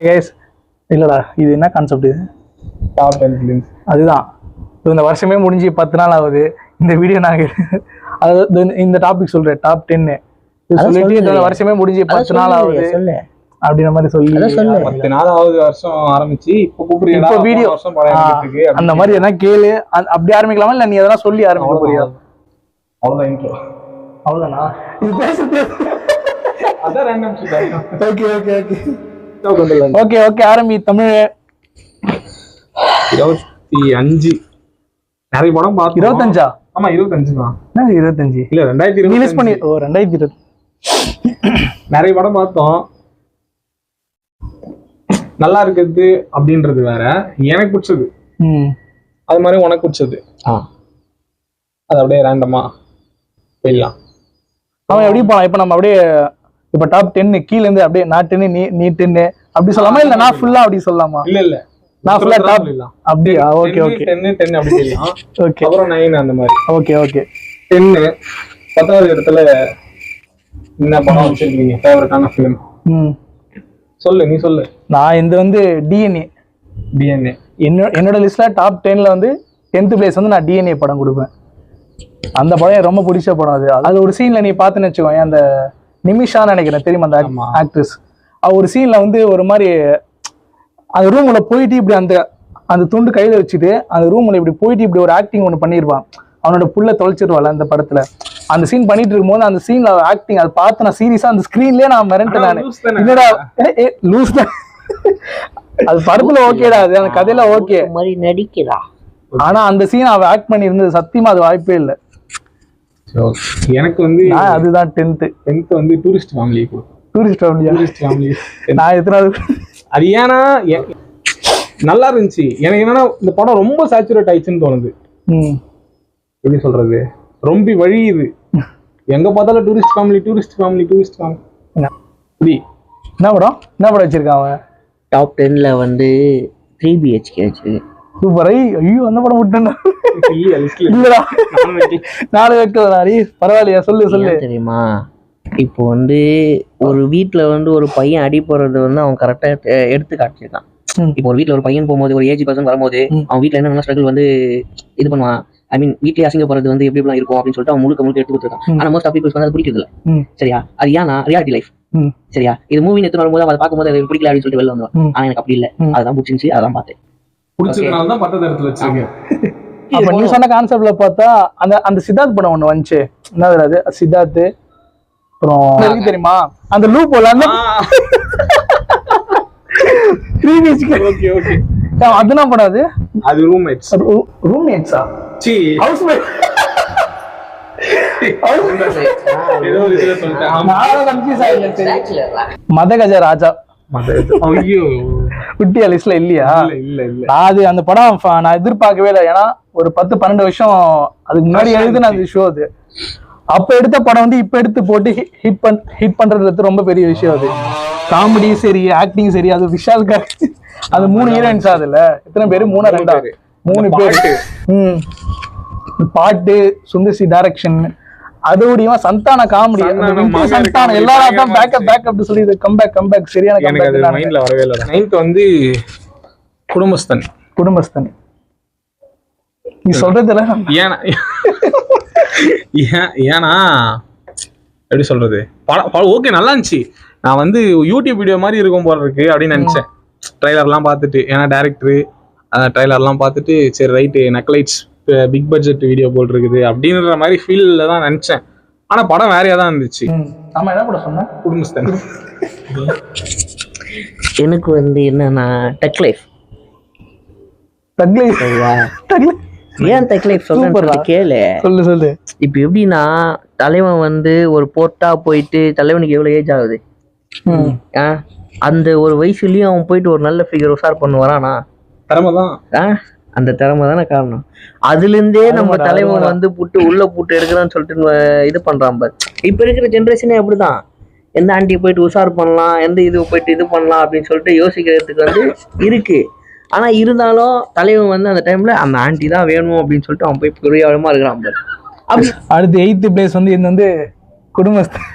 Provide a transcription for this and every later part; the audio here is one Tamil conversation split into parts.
கேஸ் இல்லடா, இது என்ன கான்செப்ட்? இது டாப் 10 ஃபிலிம்ஸ். அதுதான் இந்த வருஷமே முடிஞ்சு 10 நாள் ஆகுது. இந்த வீடியோ நாங்கள் அதாவது இந்த டாபிக் சொல்றேன், டாப் 10 சொல்லிட்டு இந்த வருஷமே முடிஞ்சு 10 நாள் ஆகுது அப்படின்ற மாதிரி சொல்லி 10 நாள் ஆகுது வருஷம் ஆரம்பிச்சு. இப்போ வீடியோ அந்த மாதிரி எதனா கேளு, அப்படி ஆரம்பிக்கலாமா இல்ல நீ எதனா சொல்லி ஆரம்பிக்க போறியா? அவ்வளவுதான் இன்ட்ரோ. அவ்வளவுதானா? இது பேசுறது அதான் random shit. Okay okay okay okay okay ஆரம்பி. தமிழ் 25 நிறைய படம் பார்த்தோம். 25? ஆமா 25 தான். என்ன 25 இல்ல 2020 ரிலீஸ் பண்ணி. ஓ 2020 நிறைய படம் பார்த்தோம். நல்லா இருக்குது அப்படின்றது வேற, எனக்கு பிடிச்சது அது மாதிரி உனக்கு பிடிச்சது அது அப்படியே ரேண்டமா போயிடலாம். அவன் எப்படி போலாம்? இப்ப நம்ம அப்படியே இப்ப டாப் 10 கீழ இருந்து அப்படியே நான் 10 நீ 10 அப்படி சொல்லலாமா இல்ல நான் ஃபுல்லா அப்படி சொல்லலாமா? இல்ல நான் ஃபுல்லா டாப் அப்படியே. ஓகே ஓகே 10 அப்படி சொல்லலாம். ஓகே அப்புறம் 9 அந்த மாதிரி. ஓகே ஓகே 10 10வது இடத்துல என்ன படம் வச்சிருக்கீங்க ஃபேவரட்டான ஃபிலிம்? சொல்லு, நீ சொல்லு. நான் இந்த வந்து டிஎன்ஏ என்னோட லிஸ்ட்ல டாப் 10ல வந்து 10th பிளேஸ் வந்து நான் டிஎன்ஏ படம் கொடுப்பேன். அந்த படம் எனக்கு ரொம்ப பிடிச்ச படம். அது ஒரு சீன்ல நீ பார்த்துன்னு வச்சுக்கோங்க, அந்த நிமிஷான்னு நினைக்கிறேன், தெரியுமா அந்த ஆக்ட்ரஸ்? ஒரு சீன்ல வந்து ஒரு மாதிரி அந்த ரூம்ல போயிட்டு இப்படி அந்த துண்டு கையில வச்சுட்டு அந்த ரூம்ல இப்படி போயிட்டு இப்படி ஒரு ஆக்டிங் ஒன்று பண்ணிருப்பான். அவனோட புள்ள தொலைச்சிருவாள் அந்த படத்துல. அந்த சீன் பண்ணிட்டு இருக்கும்போது அந்த சீன்ல ஆக்டிங் அதை பார்த்து நான் சீரியஸா அந்த ஸ்கிரீன்லயே நான் மிரண்டேன். நானு என்னடா லூஸ் தான். அது படத்துல ஓகேடா, அது அந்த கதையில ஓகே மாதிரி நடிக்கிறா. ஆனா அந்த சீன் அவ ஆக்ட் பண்ணி இருந்தது சத்தியமா அது வாய்ப்பே இல்லை. எனக்கு வந்து அதுதான் 10th வந்து டூரிஸ்ட் ஃபேமிலி. நான் எத்தனாவது? அது ஏன்னா நல்லா இருந்துச்சு. எனக்கு என்னன்னா இந்த படம் ரொம்ப சேச்சுரேட் ஆயிடுச்சுன்னு தோணுது. எப்படி சொல்றது, ரொம்ப வழியுது. எங்க பார்த்தாலும் டூரிஸ்ட் ஃபேமிலி. என்ன படம் வச்சிருக்கான் டாப் 10ல வந்து 3 BHK வச்சிருக்கு. சூப்பர். ஐயோ அந்த படம் விட்டேன். இல்லடா 4 வைக்கலாரி. பரவாயில்லையா? சொல்லு தெரியுமா, இப்போ வந்து ஒரு வீட்டுல வந்து ஒரு பையன் அடி போறது வந்து அவன் கரெக்டா எடுத்து காட்டிருக்கான். இப்போ ஒரு வீட்டுல ஒரு பையன் போகும்போது, ஒரு ஏஜ் பர்சன் வரும்போது அவன் வீட்டுல என்னென்ன ஸ்ட்ரகிள் வந்து இது பண்ணுவான், ஐ மீன் வீட்லயே அசிங்க போறது வந்து எப்படி எல்லாம் இருக்கும் அப்படின்னு சொல்லிட்டு அவன் முழுக்க எடுத்து கொடுத்துருக்கான். ஆனா மோஸ்ட் ஆஃப் பீப்பிள்ஸ் வந்து அது பிடிக்கிறது இல்ல. சரியா? அது ஏன்னா ரியாலிட்டி லைஃப். சரியா? இது மூவி எடுத்து வரும்போது அதை பார்க்கும்போது அது பிடிக்கல அப்படின்னு சொல்லிட்டு வெளில வந்துடும். ஆனா எனக்கு அப்படி இல்லை, அதான் பிடிச்சிருந்துச்சு, அதான் பார்த்தேன். பிடிச்சதுனாலதான் 10th இடத்துல வச்சிருக்கேன். அப்ப நீ சொன்ன கான்செப்ட்ல பார்த்தா அந்த சித்தார்த் படம் ஒண்ணு வந்துச்சு. என்னது அது? சித்தார்த் அப்புறம் தெரியுமா அந்த லூப் போல அந்த 3 BHK. ஓகே ஓகே அதுனா படம். அது ரூம்மேட்ஸா? C housemate. மதகஜ ராஜா. ஐயோ குட்டியா லிஸ்ட்ல இல்லையா? அது அந்த படம் நான் எதிர்பார்க்கவே இல்லை. ஏன்னா ஒரு 10-12 வருஷம் அதுக்கு முன்னாடி எழுதுன அந்த ஷோ. அது அப்ப எடுத்த படம் வந்து இப்ப எடுத்து போட்டு ஹிட் பண்றது ரொம்ப பெரிய விஷயம். அது காமெடி சரி, ஆக்டிங் சரி. அது விஷால் அது 3 ஹீரோயின்ஸ். அதுல எத்தனை பேரு? 3 பேரு. பாட்டு, சுந்தர்சி டைரக்ஷன், அதோட சந்தான காமெடி, சந்தான எல்லாரும் பேக்கப் சொல்லி கம்பேக் சரியான கம்பேக். மைண்ட்ல வரவே இல்ல. 9th வந்து குடும்பஸ்தன். நீ சொல்றதுல ஏன்னா எப்படி சொல்றது, ஓகே நல்லா இருந்துச்சு. நான் வந்து யூடியூப் வீடியோ மாதிரி இருக்கும் போல இருக்கு அப்படின்னு நினைச்சேன் ட்ரைலர்லாம் பார்த்துட்டு. ஏன்னா டேரக்டரு ட்ரைலர்லாம் பார்த்துட்டு சரி ரைட்டு நக்லைட்ஸ் பிக் பட்ஜெட் வீடியோ போல் இருக்குது அப்படின்ற மாதிரி ஃபீல்ல தான் நினைச்சேன். ஆனா படம் வேறையா தான் இருந்துச்சு. ஆமா, என்ன படம் சொன்ன? குடும்பஸ்தன். எனக்கு வந்து என்னன்னா டக் லைஃப். ஏன் டக் லைஃப் சொல்றேன் கேளு. சொல்லு. இப்ப எப்படின்னா, தலைவன் வந்து ஒரு போர்ட்டா போயிட்டு, தலைவனுக்கு எவ்வளவு ஏஜ் ஆகுது, அந்த ஒரு வயசுலயும் அவன் போயிட்டு ஒரு நல்ல ஃபிகர் உஷார் பண்ணுவாரானா? அந்த திறமை தானே காரணம். அதுல இருந்தே நம்ம தலைவன் வந்து உள்ள பூட்டு எடுக்கிறான்னு சொல்லிட்டு இது பண்றான் பாரு. இப்ப இருக்கிற ஜென்ரேஷனே அப்படிதான். எந்த ஆண்டியை போயிட்டு உஷார் பண்ணலாம், எந்த இது போயிட்டு இது பண்ணலாம் அப்படின்னு சொல்லிட்டு யோசிக்கிறதுக்கு வந்து இருக்கு. ஆனா இருந்தாலும் தலைவன் வந்து அந்த டைம்ல அந்த ஆண்டி தான் வேணும் அப்படின்னு சொல்லிட்டு அவன் போய் புரியாதமா இருக்கிறான் பாரு. அடுத்து 8th பிளேஸ் வந்து இது வந்து குடும்பஸ்தன்.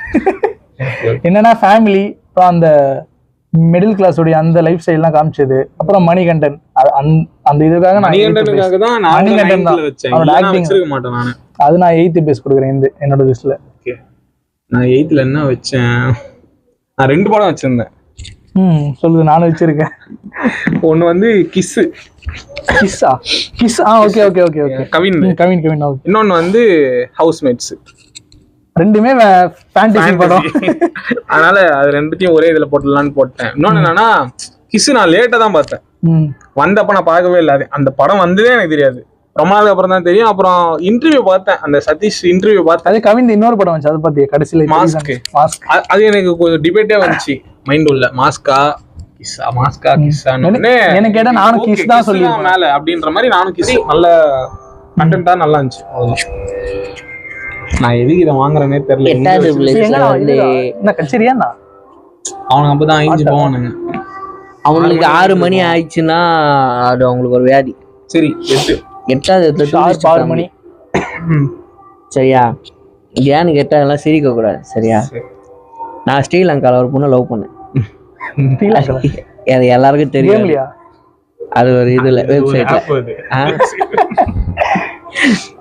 என்னன்னா ஃபேமிலி. அந்த மிடில் கிளாஸ் உடைய அந்த லைஃப் ஸ்டைல்லாம் காமிச்சது. அப்புறம் மணிகண்டன் அந்த இதுக்காக நான் மணிகண்டனுக்காக தான் நான் மணிகண்டன் தான் வச்சேன். அவரோட நான் acting. வச்சிருக்க மாட்டேன் நானு. அது நான் 8th பேஸ் கொடுக்குறேன் என்னோட லிஸ்ட்ல. நான் 8th என்ன வச்சேன்? நான் 2 படம் வச்சிருந்தேன். சொல்லுது, நானும் வச்சிருக்கேன். ஒண்ணு வந்து kiss. Okay okay okay okay. Kavin. இன்னொன்னு வந்து ஹவுஸ்மேட்ஸ். ரெண்டுமே ஃபேண்டசி படம். அதனால அது ரெண்டுத்தையும் ஒரே இதுல போட்டுடலான்னு போட்டேன். இன்னொன்னு என்னன்னா, கிஸ் நான் லேட்டா தான் பார்த்தேன். வந்தப்ப நான் பார்க்கவே இல்லை. அந்த படம் வந்ததே எனக்கு தெரியாது. ரொம்ப நாளுக்கு அப்புறம் தான் தெரியும். அப்புறம் இன்டர்வியூ பார்த்தேன், அந்த சதீஷ் இன்டர்வியூ பார்த்தேன். அதே கவின் இன்னொரு படம் வந்துச்சு, அதை பத்தி கடைசியில மாஸ்க். அது எனக்கு கொஞ்சம் டிபேட்டே வந்துச்சு மைண்ட் உள்ள. மாஸ்கா கிஸ்ஸான்னு எனக்கு கேட்டா நானும் கிஸ் தான் சொல்லிருக்கேன் மேல அப்படின்ற மாதிரி. நானும் கிஸ் நல்ல கண்டென்ட்டா நல்லா இருந்துச்சு. நான் எதுக்கு இதை வாங்குறேனே தெரியல. 8th பிளேஸ்ல வந்து என்ன கச்சேரியாண்ணா அவனுக்கு அப்பதான் ஐஞ்சு போவானுங்க. அவங்களுக்கு 6 மணி ஆயிடுச்சுன்னா அது அவங்களுக்கு ஒரு வியாதி. சரி 8th 6 மணி. சரியா? ஏன்னு கேட்டா எல்லாம் சிரிக்க கூடாது. சரியா? நான் ஸ்ரீலங்கால ஒரு பொண்ணை லவ் பண்ணேன். அது எல்லாருக்கும் தெரியும். அது ஒரு இதுல வெப்சைட்ல.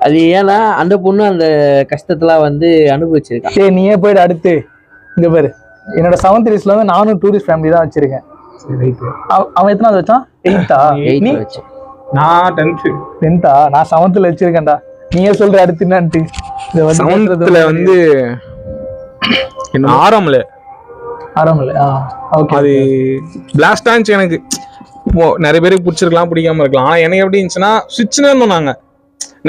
அது ஏன்னா அந்த பொண்ணு அந்த கஷ்டத்தெல்லாம் வந்து அனுபவிச்சிருக்கா. சரி நீயே போயிட்டு அடுத்து இங்க பாரு, என்னோட 7th லிஸ்ட்ல வந்து நானும் டூரிஸ்ட் ஃபேமிலி தான் வச்சிருக்கேன். அவன் எத்தனாவது வச்சான்? 8th. நான் 10th. நான் 7th வச்சிருக்கேன்டா. நீயே சொல்ற அடுத்து என்னன்ட்டு. 7th வந்து ஆரம்பல. அது பிளாஸ்ட் ஆச்சு எனக்கு. நிறைய பேருக்கு பிடிச்சிருக்கலாம், பிடிக்காம இருக்கலாம். ஆனா எனக்கு எப்படி இருந்துச்சுன்னா, சுவிட்ச்னு இருந்தோம்.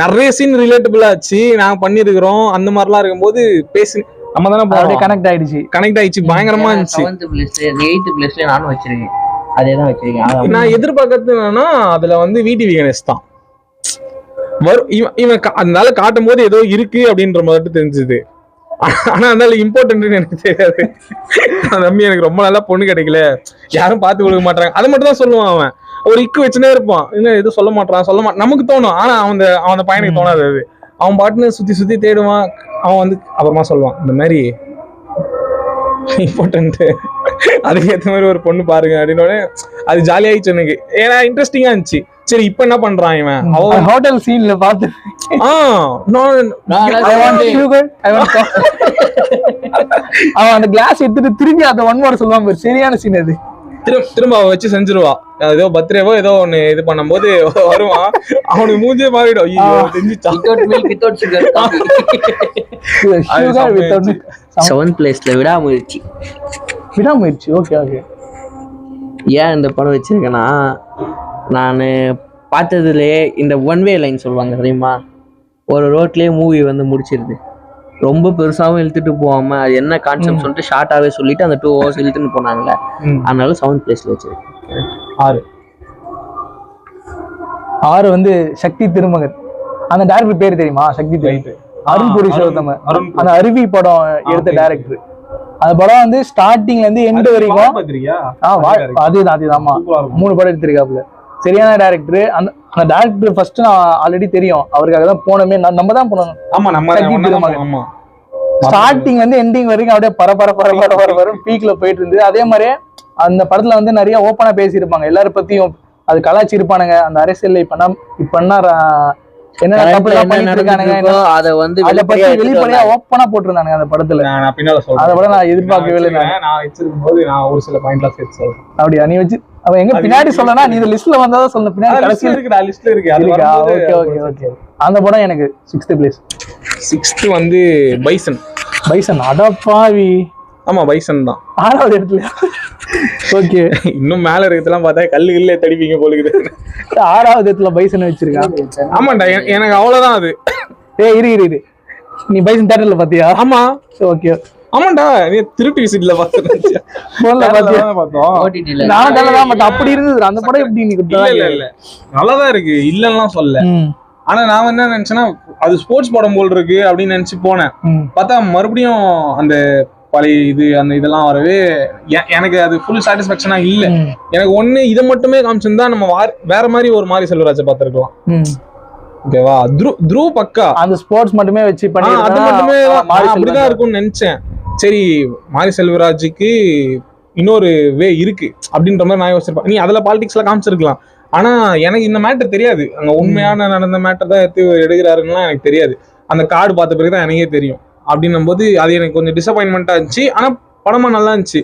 நிறைய சீன் ரிலேட்டபிள் ஆச்சு, நாங்க பண்ணிருக்கிறோம். அந்த மாதிரிலாம் இருக்கும்போது பேசி நம்ம தானே கனெக்ட் ஆயிடுச்சு. பயங்கரமா இருந்துச்சு. 8th பிளேஸ்ல நானும் வச்சிருக்கேன். அதேதான் வச்சிருக்கேன். நான் எதிர்பார்க்கறது என்னன்னா, அதுல வந்து VTV கணேஷ் தான் வரும். இவன் அதனால காட்டும் போது ஏதோ இருக்கு அப்படின்ற மாதிரி தெரிஞ்சது. ஆனா அதனால இம்பார்ட்டன்ட் எனக்கு தெரியாது. தம்பி எனக்கு ரொம்ப நல்லா பொண்ணு கிடைக்கல, யாரும் பார்த்து கொடுக்க மாட்டாங்க, அதை மட்டும் தான் சொல்லுவான். அவன் ஒரு இக்கு வச்சுனே இருப்பான். இன்னும் எதுவும் சொல்ல மாட்டான். நமக்கு தோணும், ஆனா அவன் பையனுக்கு தோணாது. அது அவன் பாட்டுன்னு சுத்தி தேடுவான். அவன் வந்து அப்புறமா சொல்லுவான், இந்த மாதிரி இம்பார்ட்டன்ட், அதுக்கு ஏற்ற மாதிரி ஒரு பொண்ணு பாருங்க அப்படின்னு. அது ஜாலியாயிடுச்சு எனக்கு. ஏன்னா இன்ட்ரெஸ்டிங்கா இருந்துச்சு. சரி இப்ப என்ன பண்றான் இவன்? அவன் ஹோட்டல் சீன்ல பாத்து அவன் அந்த கிளாஸ் எடுத்துட்டு திரும்பி அந்த 1 word சொல்லுவான். சரியான சீன் அது. திரும்ப அவ வச்சு செஞ்சிருவா. ஏதோ பர்த்டேவோ ஏதோ ஒண்ணு இது பண்ணும் போது வருவான். அவனுக்கு மூஞ்சே மாறிடும். செவன்த் பிளேஸ்ல விடாமுயற்சி. Okay okay. ஏன் இந்த படம் வச்சிருக்கேன்னா, நான் பார்த்ததுலேயே இந்த ஒன் வே லைன் சொல்லுவாங்க தெரியுமா, ஒரு ரோட்லேயே மூவி வந்து முடிச்சிருது. ரொம்ப பெருசாகவும் இழுத்துட்டு போகாம அது என்ன கான்செப்ட் சொல்லிட்டு ஷார்ட்டாகவே சொல்லிட்டு அந்த 2 hours இழுத்துன்னு போனாங்கல்ல, அதனால 7th பிளேஸ்ல வச்சிருக்கேன். 6 வந்து சக்தி திருமகன். அந்த டைரக்டர் பேர் தெரியுமா? சக்தி திருமகன், அருண்புரி சிவத்தம. அந்த அருவி படம் எடுத்த டைரக்டர். அந்த படம் வந்து ஸ்டார்டிங்ல இருந்து எண்ட் வரைக்கும் அதேதான்மா 3 படம் எடுத்திருக்காப்புல. சரியான டைரக்டர். அந்த டைரக்டர் ஃபர்ஸ்ட் நான் ஆல்ரெடி தெரியும், அவருக்காக தான் போனோமே. நம்ம தான் போனோம். ஸ்டார்டிங் வந்து எண்டிங் வரைக்கும் அப்படியே பர பீக்ல போயிட்டு இருந்தது. அதே மாதிரி அந்த படத்துல வந்து நிறைய ஓப்பனா பேசியிருப்பாங்க, எல்லாரும் பத்தியும். அது கலாச்சி இருப்பானுங்க. அந்த அரசியல் இப்ப என்ன அதை வந்து வெளிப்படையா ஓப்பனா போட்டிருந்தானுங்க அந்த படத்துல. அதை விட நான் எதிர்பார்க்கவே இல்லை. அப்படியா? நீ வச்சு அவன் எங்க பின்னாடி சொல்லனா, நீ இந்த லிஸ்ட்ல வந்தாதான் சொல்ல. பின்னாடி அந்த படம் எனக்கு 6th பிளேஸ். 6th வந்து பைசன். அடப்பாவி. ஆமா பைசன் தான் 6வது இடத்துல. ஓகே. இன்னும் மேல இருக்கிறதெல்லாம் பார்த்தா கல்லுகள்ல தடிப்பீங்க போலுக்குது. 6வது இடத்துல பைசன் வச்சிருக்கான். ஆமாண்டா, எனக்கு அவ்வளவுதான் அது. இரு நீ பைசன் தியேட்டர்ல பாத்தியா? ஆமா. ஓகே. ஆமாண்டா, நீ திருப்பி விசிட்ல பாத்தேன். போன்ல பாத்தியா? பார்த்தோம். நான் நல்லா தான். அப்படி இருந்தது அந்த படம். எப்படி நீ இல்ல நல்லாதான் இருக்கு, இல்லன்னா சொல்ல. ஆனா நான் என்ன நினைச்சேன்னா, அது ஸ்போர்ட்ஸ் படம் போல் இருக்கு அப்படின்னு நினைச்சு போனேன். பார்த்தா மறுபடியும் அந்த பழைய இது அந்த இதெல்லாம் வரவே எனக்கு அது ஃபுல் சாட்டிஸ்பாக்சனா இல்ல. எனக்கு ஒண்ணு இதை மட்டுமே காமிச்சிருந்தா நம்ம வேற மாதிரி ஒரு மாதிரி செல்வராஜை பார்த்திருக்கலாம். ஓகேவா? த்ரூ பக்கா அந்த ஸ்போர்ட்ஸ் மட்டுமே வச்சு பண்ணி அது மட்டுமே அப்படிதான் இருக்கும்னு நினைச்சேன். சரி மாரி செல்வராஜுக்கு இன்னொரு வே இருக்கு அப்படின்ற மாதிரி நான் யோசிச்சிருப்பேன். நீ அதுல பாலிடிக்ஸ்ல காமிச்சிருக்கலாம், ஆனா எனக்கு இந்த மேட்டர் தெரியாது. அங்க உண்மையான நடந்த மேட்டர் தான் எடுக்கிறாருன்னா எனக்கு தெரியாது. அந்த கார்டு பார்த்த பிறகுதான் எனக்கே தெரியும். அப்படின்னும் போது அது எனக்கு கொஞ்சம் டிசப்பாயின்மெண்டா இருந்துச்சு. ஆனா படமா நல்லா இருந்துச்சு.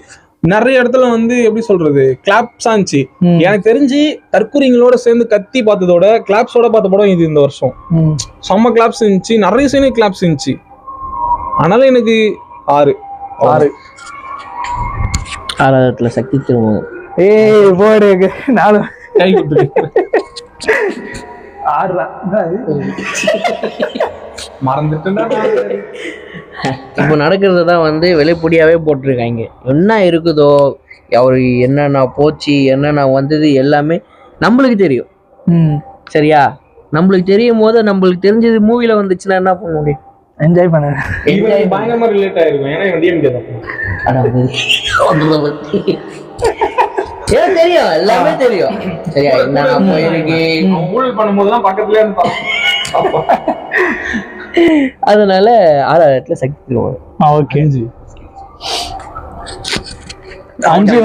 நிறைய இடத்துல வந்து எப்படி சொல்றது, கிளாப்ஸா இருந்துச்சு. எனக்கு தெரிஞ்சு தற்கூரிங்களோட சேர்ந்து கத்தி பார்த்ததோட கிளாப்ஸோட பார்த்த படம் இது இந்த வருஷம். செம்ம கிளாப்ஸ் இருந்துச்சு, நிறைய சீனு கிளாப்ஸ் இருந்துச்சு. ஆனாலும் எனக்கு 6 ஆறாவதுல சக்தி திருமணம். ஏய் போடு 4 கை கொடுத்து 6 மறந்துட்டேன்டா. இப்போ நடக்கிறது தான் வந்து வெளிப்படியாவே போட்டிருக்காங்க. என்ன இருக்குதோ, அவரு என்னென்ன போச்சு, என்னென்ன வந்தது எல்லாமே நம்மளுக்கு தெரியும். சரியா? நம்மளுக்கு தெரியும் போது நம்மளுக்கு தெரிஞ்சது மூவில வந்துச்சுன்னா என்ன பண்ண முடியும்? என்ஜாய் பண்ண பயங்கரமா ரிலேட் ஆயிருக்கும். ஏன்னா டிஎம்கே தான் தெரியும், எல்லாமே தெரியும். சரியா? என்ன போயிருக்கு ஊழல் பண்ணும்போதுதான் பக்கத்துல இருந்து அதனால 6 சக்தி திருமணம். ஓகே 5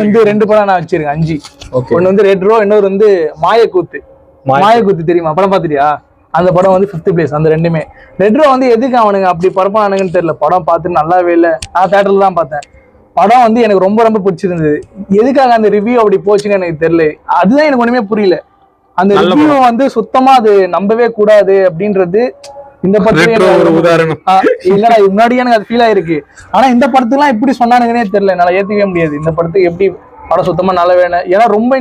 வந்து 2 படம் நான் வச்சிருக்கேன். 5 ஒன்னு வந்து ரெட்ரோ, இன்னொரு வந்து மாயக்கூத்து. மாயக்கூத்து தெரியுமா? படம் பார்த்துட்டியா? அந்த படம் வந்து 5th place. அந்த ரெண்டுமே ரெட்ரோ வந்து எதுக்கு அவனுங்க அப்படி பரப்பானுங்கன்னு தெரியல. படம் பார்த்து நல்லாவே இல்லை. நான் தியேட்டர்ல தான் பார்த்தேன். படம் வந்து எனக்கு ரொம்ப ரொம்ப பிடிச்சிருந்தது. எதுக்காக அந்த ரிவ்யூ அப்படி போச்சுன்னு எனக்கு தெரியல. அதுதான் எனக்கு ஒண்ணுமே புரியல. அந்த ரிவ்யூ வந்து சுத்தமா அது நம்பவே கூடாது அப்படின்றது இந்த படத்துல ஒரு உதாரணம். இல்லடா, முன்னாடியே எனக்கு அது ஃபீல் ஆயிருக்கு. ஆனா இந்த படத்துக்குலாம் எப்படி சொன்னானுங்கன்னே தெரியல. என்னால ஏத்துக்கவே முடியாது. இந்த படத்துக்கு எப்படி படம் சுத்தமா நல்ல வேணும். ஏன்னா ரொம்ப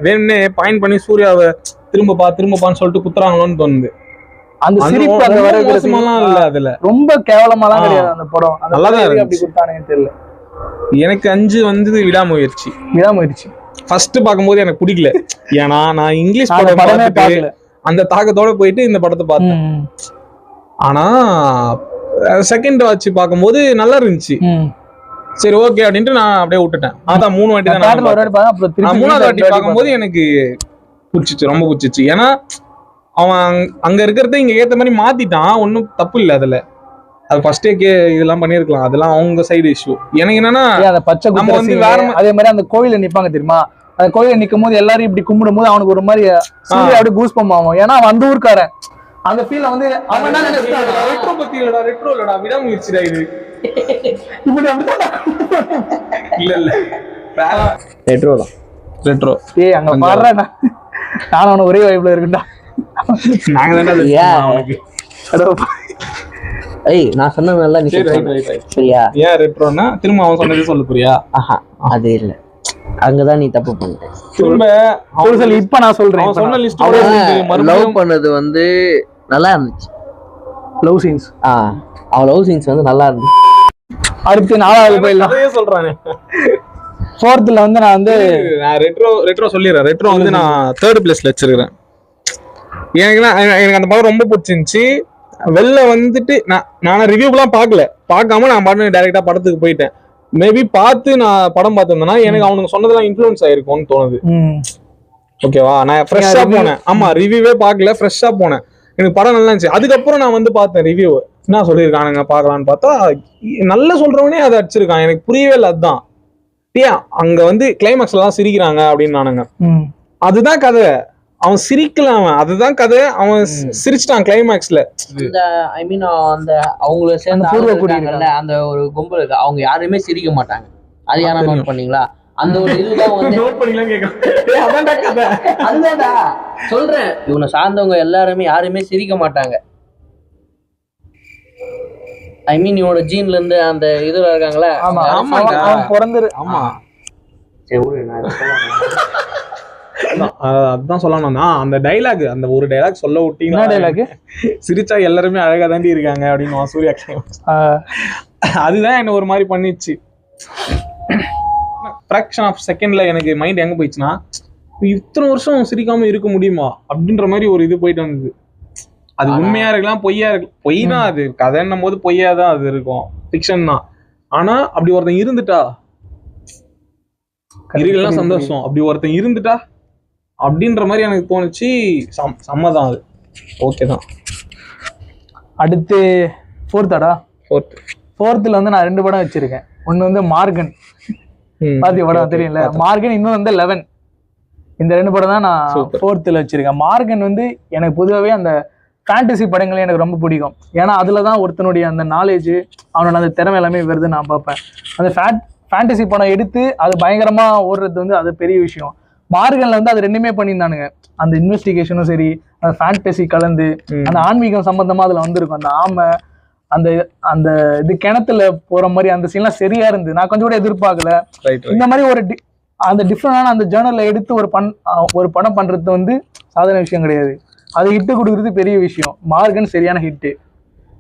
வேணும்னே பாயிண்ட் பண்ணி சூர்யாவை திரும்பப்பான்னு சொல்லிட்டு குத்துறாங்களோன்னு தோணுது. அந்த சிரிப்பு அந்த இல்ல, அதுல ரொம்ப கேவலமாலாம் கிடையாது. அந்த படம் நல்லாதான் அப்படி கொடுத்தானுங்கன்னு தெரியல. எனக்கு 5 வந்து விடாமுயற்சி. ஃபர்ஸ்ட் பாக்கும்போது எனக்கு பிடிக்கல. ஏன்னா நான் இங்கிலீஷ் படமே பார்க்கல. அந்த தாக்கத்தோட போயிட்டு இந்த படத்தை பார்த்தேன். ஆனா செகண்ட் வாட்ச் பார்க்கும்போது நல்லா இருந்துச்சு. சரி ஓகே அப்படின்ட்டு நான் அப்படியே விட்டுட்டேன். அதான் 3 வாட்டி தான். 3ஆவது வாட்டி பார்க்கும்போது எனக்கு பிடிச்சிச்சு, ரொம்ப பிடிச்சிச்சு. ஏன்னா அவன் அங்க இருக்கிறத இங்க ஏத்த மாதிரி மாத்திட்டான். ஒன்னும் தப்பு இல்லை அதுல. அது ஃபர்ஸ்டே இதெல்லாம் பண்ணிருக்கலாம். அதெல்லாம் அவங்க சைடு இஷ்யூ. எனக்கு என்னன்னா நம்ம வந்து வேற அதே மாதிரி அந்த கோவில நிப்பாங்க தெரியுமா? அந்த கோயில நிக்கும் போது எல்லாரும் இப்படி கும்பிடும் போது அவனுக்கு ஒரு மாதிரி அப்படியே கூஸ் பம்ப் ஆகும். ஏன்னா அவன் அந்த ஊருக்காரன். அந்த ஃபீல்ல வந்து அவன் ரெட்ரோ பத்தி இல்லடா, ரெட்ரோ இல்லடா, விடாமுயற்சிடா இது. இப்படி இல்ல ரெட்ரோ தான். ரெட்ரோ ஏய் அங்க பாடுறா, நான் அவன ஒரே வைப்ல இருக்குடா. நாங்க தான்டா ஏய் நான் சொன்னது நல்லா நீ சரியா? ஏன் ரெட்ரோனா திரும்ப அவன் சொன்னதே சொல்ல புரியா? அது இல்ல, அங்கதான் நீ தப்பு பண்ண. திரும்ப இப்ப நான் சொல்றேன். அவன் சொன்ன லிஸ்ட் லவ் பண்ணது வந்து நல்லா இருந்துச்சு. லவ் சீன்ஸ் அவன் லவ் சீன்ஸ் வந்து நல்லா இருந்துச்சு. அடுத்து 4வது போயிடலாம். அதே சொல்றானே. 4th வந்து நான் வந்து ரெட்ரோ சொல்லிடுறேன். ரெட்ரோ வந்து நான் 3rd பிளேஸ்ல வச்சிருக்கிறேன். எனக்கு அந்த படம் ரொம்ப பிடிச்சிருந்துச்சு. வெளில வந்துட்டு நான் ரிவ்யூலாம் பார்க்காம நான் பாட்டு டைரக்டா படத்துக்கு போயிட்டேன். மேபி பார்த்து நான் படம் பார்த்திருந்தேன்னா எனக்கு அவனுக்கு சொன்னதெல்லாம் இன்ஃப்ளூயன்ஸ் ஆயிருக்கும்னு தோணுது. ஓகேவா? நான் ஃப்ரெஷ்ஷா போனேன். ஆமா, ரிவ்யூவே பார்க்கல, ஃப்ரெஷ்ஷா போனேன். எனக்கு படம் நல்லா இருந்துச்சு. அதுக்கப்புறம் நான் வந்து பார்த்தேன் ரிவ்யூ என்ன சொல்லியிருக்கானுங்க பார்க்கலான்னு பார்த்தா நல்லா சொல்றவனே அதை அடிச்சிருக்கான். எனக்கு புரியவே இல்லை. அதுதான் ஏன் அங்க வந்து கிளைமேக்ஸ்ல எல்லாம் சிரிக்கிறாங்க அப்படின்னு நானுங்க. அதுதான் கதை. அவன் சிரிக்கல, அவன் அதுதான் கதை. அவன் சிரிச்சிட்டான் கிளைமேக்ஸ்ல. ஐ மீன் அந்த அவங்கள சேர்ந்து அந்த ஒரு கும்பல் இருக்கு, அவங்க யாருமே சிரிக்க மாட்டாங்க. அது யாரா நோட் பண்ணீங்களா? அந்த ஒரு இதுதான் வந்து நோட் பண்ணீங்களான்னு கேக்குறேன். அதான்டா கதை. அதுதான்டா சொல்றேன். இவனை சார்ந்தவங்க எல்லாருமே யாருமே சிரிக்க மாட்டாங்க. ஐ மீன் இவனோட ஜீன்ல இருந்து அந்த இதுல இருக்காங்களா? ஆமா அவன் பிறந்துரு. ஆமா சரி அதுதான் சொல்லணும். அந்த டைலாக், அந்த ஒரு டைலாக் சொல்ல விட்டீங்கன்னா டைலாக் சிரிச்சா எல்லாருமே அழகா தாண்டி இருக்காங்க அப்படின்னு சூர்யா. அதுதான் என்ன ஒரு மாதிரி பண்ணிச்சு. ஃபிராக்ஷன் ஆஃப் செகண்ட்ல எனக்கு மைண்ட் எங்க போயிடுச்சுன்னா, இத்தனை வருஷம் சிரிக்காம இருக்க முடியுமா அப்படின்ற மாதிரி ஒரு இது போயிட்டு வந்தது. அது உண்மையா இருக்கலாம், பொய்யா இருக்கலாம். பொய் தான் அது, கதைன்னும் போது பொய்யா தான் அது இருக்கும், ஃபிக்ஷன் தான். ஆனா அப்படி ஒருத்தன் இருந்துட்டா இருக்கலாம் சந்தோஷம். அப்படி ஒருத்தன் இருந்துட்டா அப்படின்ற மாதிரி எனக்கு தோணுச்சு. சம்மதான், அது ஓகே தான். அடுத்து 4th 4th வந்து நான் 2 படம் வச்சிருக்கேன். ஒன்னு வந்து மார்கன், பாத்தி படம் தெரியல, மார்கன். இன்னும் வந்து 11. இந்த 2 படம் தான் நான் 4th வச்சிருக்கேன். மார்கன் வந்து எனக்கு பொதுவாகவே அந்த ஃபேண்டசி படங்கள் எனக்கு ரொம்ப பிடிக்கும். ஏன்னா அதுலதான் ஒருத்தனுடைய அந்த நாலேஜ், அவனோட அந்த திறமை எல்லாமே வருது நான் பார்ப்பேன். அந்த ஃபேண்டசி படம் எடுத்து அது பயங்கரமா ஓடுறது வந்து அது பெரிய விஷயம். மார்கன்ல வந்து அது ரெண்டுமே பண்ணியிருந்தானுங்க. அந்த இன்வெஸ்டிகேஷனும் சரி, அந்த ஃபேண்டசி கலந்து அந்த ஆன்மீகம் சம்பந்தமா அதுல வந்திருக்கும். அந்த ஆமை அந்த அந்த இது கிணத்துல போற மாதிரி அந்த சீன்லாம் சரியா இருந்து நான் கொஞ்சம் கூட எதிர்பார்க்கல. இந்த மாதிரி ஒரு அந்த டிஃப்ரெண்டான அந்த ஜேர்னல்ல எடுத்து ஒரு படம் பண்றது வந்து சாதாரண விஷயம் கிடையாது. அது ஹிட்டு கொடுக்குறது பெரிய விஷயம். மார்கன் சரியான ஹிட்டு.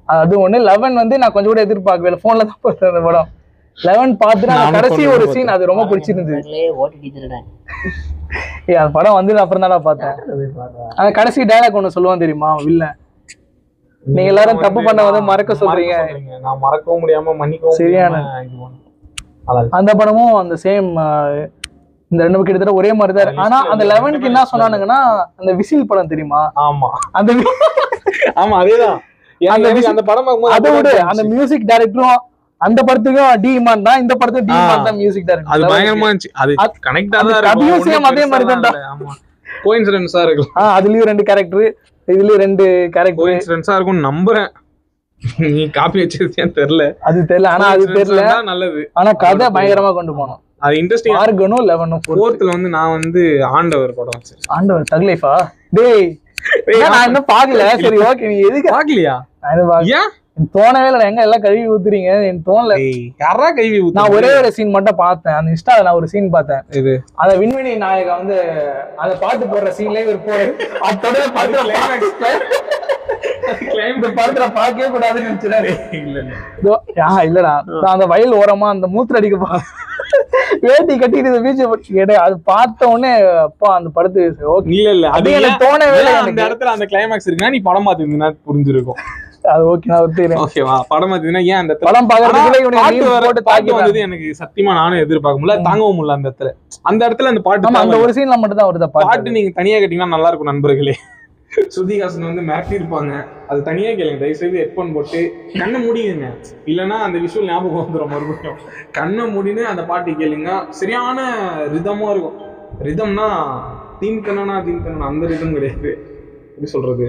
அது ஒண்ணு. 11 வந்து நான் கொஞ்சம் கூட எதிர்பார்க்கல, போன்ல தான் பார்த்தேன் அந்த படம். 11 பார்த்துட்டு கடைசி ஒரு சீன் அது ரொம்ப பிடிச்சிருந்தது. அந்த படம் வந்து அப்புறம் தான் பார்த்தேன். அந்த கடைசி டயலாக் ஒண்ணு சொல்லுவான் தெரியுமா வில்லன், நீங்க எல்லாரும் தப்பு பண்ண வந்து மறக்க சொல்றீங்க, நான் மறக்கவும் முடியாம மன்னிக்கவும் சரியான. அந்த படமும் அந்த சேம், இந்த 2 கிட்டத்தட்ட ஒரே மாதிரி தான். ஆனா அந்த 11க்கு என்ன சொன்னானுங்கன்னா அந்த விசில் படம் தெரியுமா? ஆமா அந்த ஆமா அதேதான் அந்த படம். அதை விட அந்த மியூசிக் டைரக்டரும் அந்த படத்துக்கும் டி இமான் தான், இந்த படத்துக்கு டி இமான் தான் மியூசிக் டைரக்டர். அது பயங்கரமா இருந்துச்சு. அது கனெக்ட் ஆதா இருக்கும். அதே மாதிரி தான். ஆமா கோஇன்சிடென்ஸா இருக்கு. அதுலயும் 2 கேரக்டர், இதுலயும் 2 கேரக்டர். கோஇன்சிடென்ஸா இருக்கும் நம்புறேன். நீ காப்பி வச்சிருக்கியான்னு தெரியல, அது தெரியல. ஆனா அது தெரியல, நல்லது. ஆனா கதை பயங்கரமா கொண்டு போனோம். அது இன்ட்ரெஸ்டிங். மார்கனும் 11 4th வந்து நான் வந்து ஆண்டவர் படம் வச்சிருக்கேன். ஆண்டவர் தக் லைஃபா? டேய் நான் இன்னும் பாக்கல. சரி ஓகே, நீ எதுக்கு பாக்கலையா? ஏன் தோணவே இல்லை. எங்க எல்லாம் கழுவி ஊத்துறீங்க, எனக்கு தோணல. யாரா கழுவி ஊத்து? நான் ஒரே ஒரு சீன் மட்டும் பார்த்தேன். அந்த இன்ஸ்டால நான் ஒரு சீன் பார்த்தேன். இது அந்த விண்வெளி நாயகா வந்து அந்த பாட்டு போடுற சீன்லயே ஒரு போடு அதோட படத்துல பாக்கவே கூடாதுன்னு நினைச்சேன். இல்லடா, நான் அந்த வயல் ஓரமா அந்த மூத்திர அடிக்க வேட்டி கட்டிட்டு பீச்சை அது பார்த்த உடனே அப்பா அந்த படத்து இல்ல அது எனக்கு தோணவே இல்லை. அந்த இடத்துல அந்த கிளைமேக்ஸ் இருக்குன்னா நீ படம் பார்த்துருந்தீங்கன்னா புரிஞ்சிருக்கும். அது ஓகே, நான் ஒத்துக்கிறேன். ஓகேவா? படம் பார்த்தீங்கன்னா ஏன் அந்த படம் பாக்குறதுக்கு வந்தது எனக்கு சத்தியமா நானும் எதிர்பார்க்க முடியல, தாங்கவும் முடியல. அந்த இடத்துல அந்த பாட்டு, அந்த ஒரு சீன்ல மட்டும் தான் வருது பாட்டு. நீங்க தனியா கேட்டீங்கன்னா நல்லா இருக்கும் நண்பர்களே. ஸ்ருதிஹாசன் வந்து மிரட்டி இருப்பாங்க, அது தனியா கேளுங்க. தயவுசெய்து ஹெட்போன் போட்டு கண்ணை மூடிங்க, இல்லைன்னா அந்த விஷுவல் ஞாபகம் வந்துடும் மறுபடியும். கண்ணை மூடின்னு அந்த பாட்டு கேளுங்க, சரியான ரிதமா இருக்கும். ரிதம்னா தீன்கண்ணா அந்த ரிதம் கிடையாது, எப்படி சொல்றது,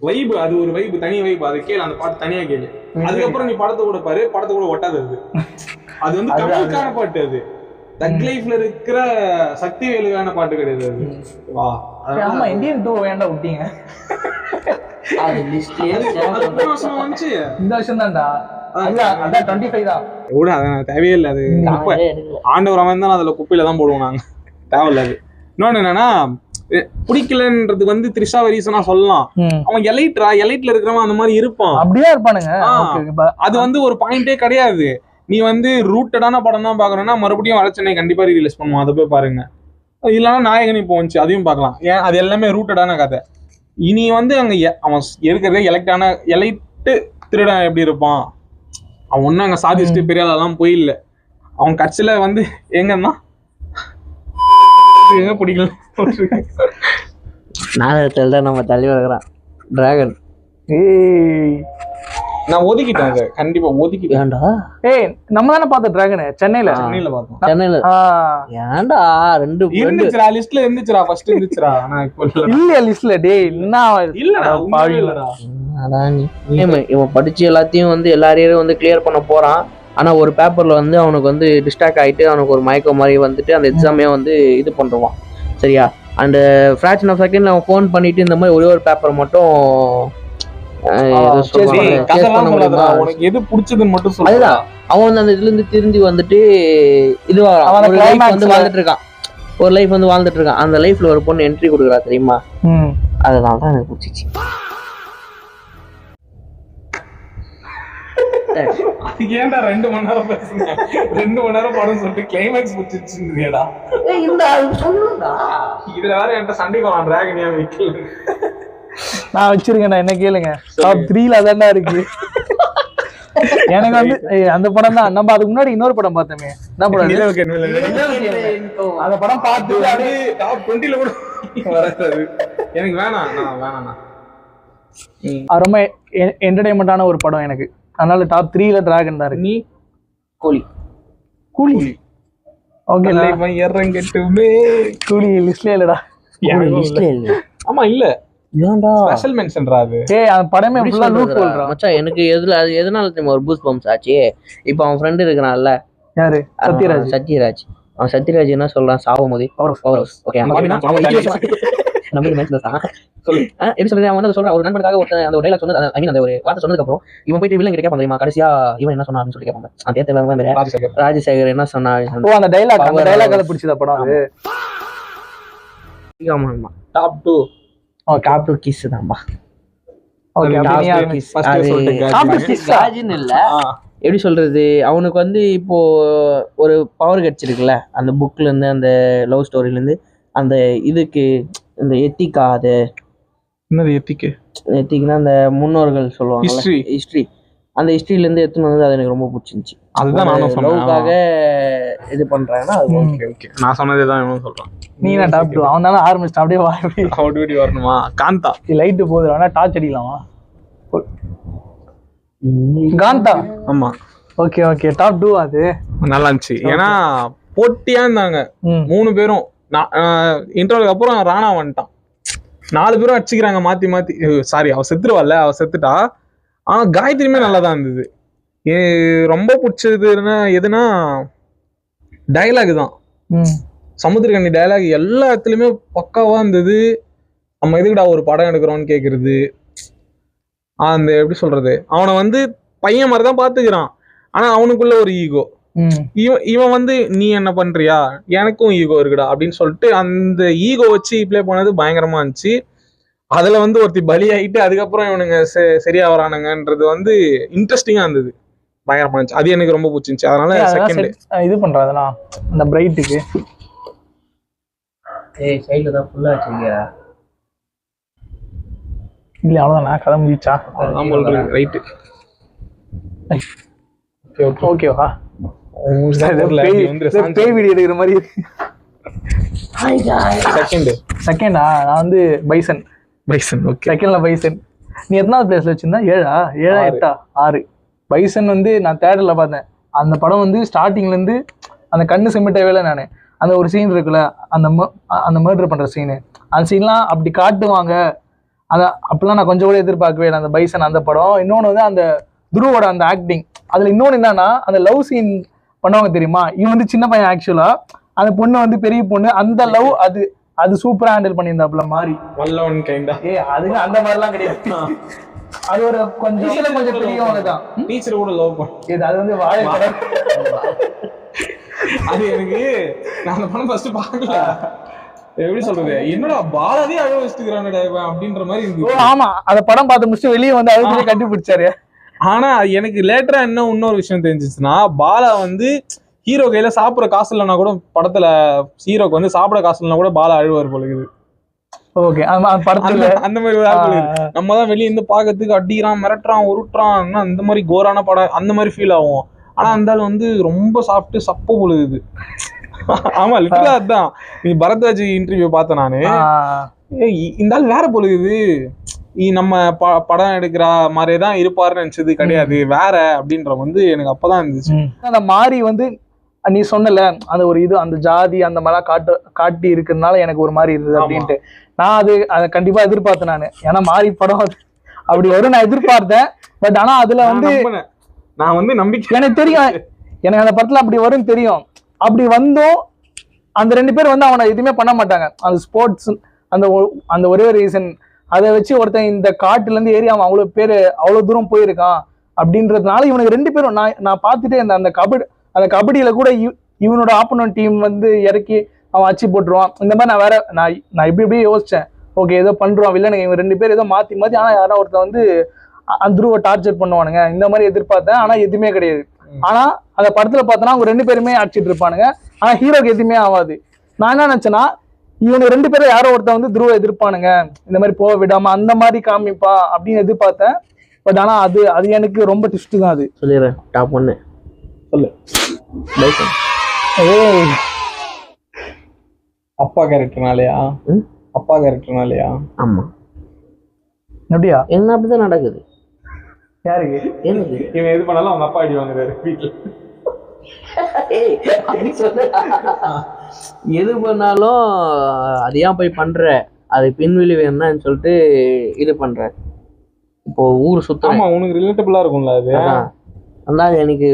வைபு. அது ஒரு வைபு, தனி வைபு. அதை கேளு, அந்த பாட்டு தனியா கேளு. அதுக்கப்புறம் நீ படத்தை கூட பாரு, படத்தை கூட ஒட்டாது. அது வந்து தமிழுக்கான பாட்டு. அது தக் லைஃப்ல இருக்கிற சக்தி வேலுக்கான பாட்டு கிடையாது. அது வா, ஆமா இந்தியன் 2 வேண்டாம் விட்டீங்க. அது லிஸ்ட்லயே வந்துச்சு இந்த வருஷம் தான்டா. அதான் 25 தான். கூட அதான் தேவையே இல்லை. அது குப்பை. ஆண்டவர் அவன் தான் அதுல குப்பையில தான் போடுவோம் நாங்க, தேவையில்ல. அது இன்னொன்னு என்னன்னா, பிடிக்கலன்றது வந்து த்ரிஷா ரீசனா சொல்லலாம். அவன் எலைட்ல இருக்கிறவன் அந்த மாதிரி இருப்பான், அப்படியே இருப்பானுங்க. அது வந்து ஒரு பாயிண்டே கிடையாது. நீ வந்து ரூட்டடான படம் தான் பாக்குறேன்னா மறுபடியும் வடச்சென்னை கண்டிப்பா ரிலீஸ் பண்ணுவோம், அதை போய் பாருங்க. இல்லைன்னா நாயகன் இப்போ வந்துச்சு, அதையும் பார்க்கலாம். ஏன் அது எல்லாமே ரூட்டடான கதை. இனி வந்து அங்க அவன் இருக்கிறதே எலைட்டு திருடன் எப்படி இருப்பான். அவன் ஒன்னும் அங்க சாதிச்சுட்டு பெரிய ஆளெல்லாம் போயில்ல. அவன் கட்சியில வந்து எங்கன்னா எங்க பிடிக்கல நாடகத்தில் தான் நம்ம தலைவர் இருக்கிறான் டிராகன். நான் ஒதுக்கிட்டேன் அதை, கண்டிப்பா ஒதுக்கிட்டேன். ஏன்டா? நம்ம தானே பார்த்தோம் டிராகன் சென்னையில பார்த்தோம். சென்னையில ஏன்டா 2 இருந்துச்சுடா, லிஸ்ட்ல இருந்துச்சுடா, ஃபர்ஸ்ட் இருந்துச்சுடா. ஆனா இப்போ இல்ல லிஸ்ட்ல. டேய் என்ன இல்லடா, இல்லடா. இவன் படிச்சு எல்லாத்தையும் வந்து எல்லாரையும் வந்து கிளியர் பண்ண போறான். ஆனா ஒரு பேப்பர்ல வந்து அவனுக்கு வந்து டிஸ்ட்ராக்ட் ஆயிட்டு அவனுக்கு ஒரு மயக்கம் மாதிரி வந்துட்டு அந்த எக்ஸாமே வந்து இது பண்ணுவான். சரியா? அந்த ஃபிராக்ஷன் ஆஃப் செகண்ட்ல அவன் ஃபோன் பண்ணிட்டு இந்த மாதிரி ஒரே ஒரு பேப்பர் மட்டும் எது பிடிச்சதுன்னு மட்டும் சொல்லு. அதுதான் அவன் வந்து அந்த இதுல இருந்து திரும்பி வந்துட்டு இதுவா ஒரு லைஃப் வந்து வாழ்ந்துட்டு இருக்கான். ஒரு லைஃப் வந்து வாழ்ந்துட்டு இருக்கான். அந்த லைஃப்ல ஒரு பொண்ணு என்ட்ரி கொடுக்குறா தெரியுமா? அதனால தான் எனக்கு பிடிச்சிச்சு. அதுக்கு ஏன்டா 2 மணி நேரம் பேசுங்க? 2 மணி நேரம் படம் சொல்லிட்டு கிளைமேக்ஸ் பிடிச்சிருச்சுடா. இதுல வேற என்கிட்ட சண்டை போலாம். டிராகனியா வைக்கல, நான் வச்சிருக்கேன். என்ன கேளுங்க, டாப் 3ல அதான்டா இருக்கு. எனக்கு வந்து அந்த படம் தான். நம்ம அதுக்கு முன்னாடி இன்னொரு படம் பார்த்தோமே, என்ன படம்? அந்த படம் பார்த்து அது டாப் 20ல கூட வராது. எனக்கு வேணாம், நான் வேணாம். ரொம்ப என்டர்டைன்மெண்டான ஒரு படம் எனக்கு. அதனால டாப் 3ல டிராகன் தான் இருக்கு. நீ கோழி கூலி ஓகே இறங்கட்டுமே. கூலி லிஸ்ட்ல இல்லடா. லிஸ்ட்ல இல்ல. ஆமா இல்ல, ஏன்டா ஸ்பெஷல் மென்ஷன்டா அது. ஏய் அந்த படமே ஃபுல்லா லூப் ஹோல்டா மச்சான். எனக்கு எதனால தெரியுமா ஒரு பூஸ்ட் பம்ப்ஸ் ஆச்சு? இப்போ அவன் ஃப்ரெண்ட் இருக்கிறான்ல, யாரு? சத்யராஜ். அவன் சத்யராஜ் என்ன சொல்றான் சாவும் போது ஓகே எப்படி சொல்றது, அவன் வந்து சொல்றான் ஒரு நண்பனுக்காக ஒருத்தன் அந்த ஒரு டைலாக் சொன்னது, ஐ மீன் அந்த ஒரு வார்த்தை சொன்னதுக்கு அப்புறம் இவன் போயிட்டு வில்லன் கிட்ட கேட்பான் தெரியுமா, கடைசியா இவன் என்ன சொன்னான்னு சொல்லி கேட்பாங்க. அந்த தேர்தல் ராஜசேகர் என்ன சொன்னா, அந்த டைலாக் அதை பிடிச்சத படம் அது. ஆமா ஆமா டாப் 2 டாப் 2 கிஸ் தான்பா. ஓகே காஜின்னு இல்ல, எப்படி சொல்றது, அவனுக்கு வந்து இப்போ ஒரு பவர் கிடைச்சிருக்குல்ல அந்த புக்ல இருந்து, அந்த லவ் ஸ்டோரியில இருந்து, அந்த இதுக்கு இந்த எத்திக்கா, அது என்னது எத்திக்னா அந்த முன்னோர்கள் சொல்லுவாங்க ஹிஸ்டரி, அந்த ஹிஸ்டரியில இருந்து எடுத்துன்னு வந்து அது எனக்கு ரொம்ப பிடிச்சிருந்துச்சு. அதுதான் நானும் சொன்னேன். லவ்க்காக இது பண்றாங்கன்னா அது ஓகே ஓகே, நான் சொன்னதே தான் இவனும் சொல்றான். நீ என்ன டாப் 2? அவன் தான ஆரம்பிச்சான் அப்படியே வா. அப்படியே வரணுமா? காந்தா லைட் போகுது, வேணா டார்ச் அடிக்கலாமா? காந்தா. ஆமா ஓகே ஓகே, டாப் 2 அது நல்லா இருந்துச்சு. ஏன்னா போட்டியா இருந்தாங்க 3 பேரும். இன்டர்வலுக்கு அப்புறம் ராணா வந்துட்டான், 4 பேரும் அடிச்சுக்கிறாங்க மாத்தி மாத்தி. சாரி, அவ செத்துருவாள்ல, அவ செத்துட்டா. ஆனா காயத்ரியுமே நல்லா தான் இருந்தது. ரொம்ப பிடிச்சதுன்னா எதுனா டைலாக் தான். சமுத்திரக்கண்ணி டைலாக் எல்லா இடத்துலயுமே பக்காவா இருந்தது. நம்ம எதுக்குடா ஒரு படம் எடுக்கிறோம்னு கேக்குறது. அந்த எப்படி சொல்றது, அவனை வந்து பையன் மாதிரிதான் பாத்துக்கிறான், ஆனா அவனுக்குள்ள ஒரு ஈகோ. இவன் வந்து நீ என்ன பண்றியா, எனக்கும் ஈகோ இருக்குடா அப்படின்னு சொல்லிட்டு அந்த ஈகோ வச்சு பிளே பண்ணது பயங்கரமா இருந்துச்சு. அதுல வந்து ஒருத்தி பலியாயிட்டு அதுக்கப்புறம் இவனுங்க சரியா வரானுங்கன்றது வந்து இன்ட்ரெஸ்டிங்கா இருந்தது, பயங்கரமா இருந்துச்சு. அது எனக்கு ரொம்ப பிடிச்சிருந்துச்சு. அதனால செகண்ட் இது பண்றதுனா அந்த பிரைட்டுக்கு சைடுல தான் ஃபுல்லா வச்சிருக்கியா இல்ல? அவ்வளவுதான், கதை முடிச்சா? அதான் சொல்றேன். ரைட்டு, ஓகேவா? பேய் வீடியோ எடுக்கிற மாதிரி. செகண்டா நான் வந்து பைசன். ஓகே, செகண்ட்ல பைசன். நீ எத்தனாவது பிளேஸ்ல வச்சிருந்தா? 7 8 6. பைசன் வந்து நான் தியேட்டர்ல பார்த்தேன். அந்த படம் வந்து ஸ்டார்டிங்ல இருந்து அந்த கண்ணு சிமிட்டவே இல்லை நானு. அந்த ஒரு சீன் இருக்குல்ல, அந்த மர்டர் பண்ற சீனு, அந்த சீன்லாம் அப்படி காட்டுவாங்க. அப்பெல்லாம் நான் கொஞ்சம் கூட எதிர்பார்க்கவே இல்லை அந்த பைசன் அந்த படம். இன்னொன்று வந்து அந்த துருவோட அந்த ஆக்டிங். அதுல இன்னொன்று என்னன்னா, அந்த லவ் சீன் பண்ணுவாங்க தெரியுமா, இவன் வந்து சின்ன பையன் ஆக்சுவலா, அந்த பொண்ணு வந்து பெரிய பொண்ணு. அந்த லவ் அது சூப்பரா ஹேண்டில் பண்ணியிருந்தாப்புல மாதிரி. அது அந்த மாதிரிலாம் கிடையாது. அது ஒரு கொஞ்சம் பெரியவங்க தான். டீச்சர் கூட லவ் பண்ணு. அது வந்து வாழை படம். அது எனக்கு நான் அந்த படம் ஃபர்ஸ்ட் பார்க்கல. எப்படி சொல்றது, என்னடா பாலாவே அழ வச்சுக்கிறானடா அப்படின்ற மாதிரி இருந்துச்சு. ஆமா, அந்த படம் பார்த்து முடிச்சு வெளியே வந்து அழுது கண்டுபிடிச்சாரு. ஆனா எனக்கு லேட்டரா இன்னொரு விஷயம் தெரிஞ்சிச்சுன்னா, பாலா வந்து ஹீரோ கையில சாப்பிட காசு இல்லைன்னா கூட, படத்துல ஹீரோக்கு வந்து சாப்பிட காசு இல்லைன்னா கூட பாலா அழுவார் போல இருக்குது. ஓகே, அந்த மாதிரி ஒரு ஆள். நம்ம தான் வெளியே இருந்து பாக்கிறதுக்கு அடிக்கிறான், மிரட்டுறான், உருட்டுறான், அந்த மாதிரி கோரான படம் அந்த மாதிரி ஃபீல் ஆகும். ஆனா அந்த ஆள் வந்து ரொம்ப சாப்பிட்டு சப்ப பொழுது. ஆமா, லிட்டரலா அதுதான். நீ பரத்வாஜ் இன்டர்வியூ பார்த்தேன் நானு. இந்த ஆள் வேற பொழுது, நம்ம படம் எடுக்கிற மாதிரிதான் இருப்பாருன்னு நினைச்சது கிடையாது, வேற அப்படின்ற வந்து எனக்கு அப்பதான் இருந்துச்சு. அந்த மாதிரி வந்து நீ சொன்னல அந்த ஒரு இது, அந்த ஜாதி அந்த மாதிரிலாம் காட்டி இருக்கிறதுனால எனக்கு ஒரு மாதிரி இருந்தது அப்படின்ட்டு. நான் அதை கண்டிப்பா எதிர்பார்த்தேன் நானு. ஏன்னா மாறி படம் அப்படி வரும் நான் எதிர்பார்த்தேன். பட் ஆனா அதுல வந்து நான் வந்து நம்பிக்கை, எனக்கு தெரியும், எனக்கு அந்த படத்துல அப்படி வரும்னு தெரியும். அப்படி வந்தும் அந்த 2 பேர் வந்து அவனை எதுவுமே பண்ண மாட்டாங்க. அந்த ஸ்போர்ட்ஸ் அந்த ஒரே ரீசன், அதை வச்சு ஒருத்தன் இந்த காட்டுல இருந்து ஏறி அவன் அவ்வளவு தூரம் போயிருக்கான் அப்படின்றதுனால இவனுக்கு 2 பேரும் நான் பார்த்துட்டே இருந்தேன். அந்த கபடியில கூட இவனோட ஆப்போனன்ட் டீம் வந்து இறக்கி அவன் அச்சு போட்டுருவான். இந்த மாதிரி நான் இப்படி யோசிச்சேன். ஓகே, ஏதோ பண்றான் வில்லனுங்க இவங்க 2 பேர் ஏதோ மாத்தி ஆனா யாரோ ஒருத்தன் வந்து துருவ டார்ச்சர் பண்ணுவானுங்க இந்த மாதிரி எதிர்பார்த்தேன். ஆனா எதுவுமே கிடையாது. ஆனா அந்த படத்துல பார்த்தோன்னா அவங்க 2 பேருமே அடிச்சிட்டு இருப்பானுங்க. ஆனா ஹீரோக்கு எதுவுமே ஆகாது. நான் என்ன நினைச்சேன்னா, இவங்க 2 பேரும் யாரோ ஒருத்தன் வந்து துருவ எதிர்ப்பானுங்க, இந்த மாதிரி போக விடாம அந்த மாதிரி காமிப்பா அப்படின்னு எதிர்பார்த்தேன். பட் ஆனா அது எனக்கு ரொம்ப ட்விஸ்ட் தான். அது சொல்லிடுறேன், டாப் 1 சொல்லு. அப்பா கேரக்டர்னாலயா? ஆமா, அப்படியா? என்ன அப்படிதான் நடக்குது. யாருக்கு? எனக்கு இவன் எது பண்ணாலும் அவங்க அப்பா அடி வாங்குறாரு வீட்டுல. அப்படி சொல்ல எது பண்ணாலும் அது ஏன் போய் பண்ற, அது பின்விளைவு என்னன்னு சொல்லிட்டு இது பண்ற. இப்போ ஊர் சுத்தம். ஆமா, உனக்கு ரிலேட்டபிளா இருக்கும்ல அது. அதான் எனக்கு